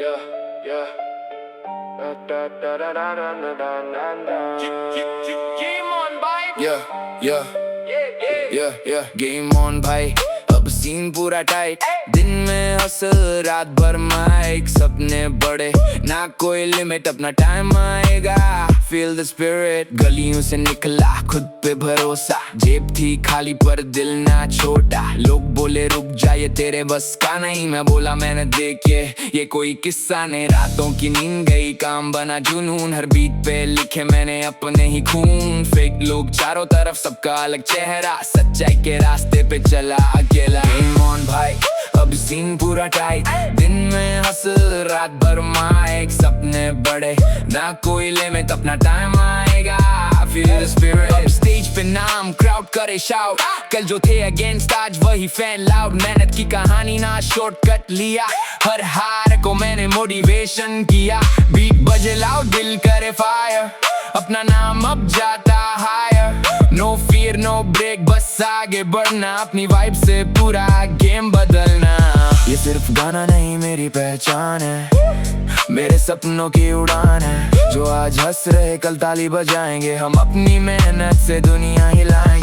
Yeah, yeah. Da da da da da da da da da. Game on, bhai. Yeah, yeah, yeah, yeah. Game on, भाई. अब scene पूरा tight, दिन में hustle रात भर mic, सपने बड़े ना कोई लिमिट, अपना टाइम आएगा, फील द स्पिरिट। गलियों से निकला खुद पे भरोसा, जेब थी खाली पर दिल ना छोटा। लोग बोले रुक जा ये तेरे बस का नहीं, मैं बोला मैंने देखे ये कोई किस्सा नहीं। रातों की नींद गई, काम बना जुनून, हर बीट पे लिखे मैंने अपने ही खून। फेक लोग चारों तरफ, सबका अलग चेहरा, सच्चाई के रास्ते पे चला अकेला। गेम ऑन भाई, अब सीन पूरा टाइट, दिन में हसल रात भर माइक, सपने बड़े ना कोई लिमिट, अपना टाइम आएगा, फील द स्पिरिट। अब स्टेज पे नाम, क्राउड करे शाउट, कल जो थे अगेंस्ट आज वही फैन लाउड। मेहनत की कहानी ना शॉर्टकट लिया, हर हार को मैंने मोटिवेशन किया। बीट बजे लाउड, दिल करे फायर, अपना नाम अब जाता higher. No fear no break, बस आगे बढ़ना, अपनी वाइब से पूरा गेम बदलना। ये सिर्फ गाना नहीं मेरी पहचान है, मेरे सपनों की उड़ान है। जो आज हंस रहे कल ताली बजाएंगे, हम अपनी मेहनत से दुनिया हिलाएंगे।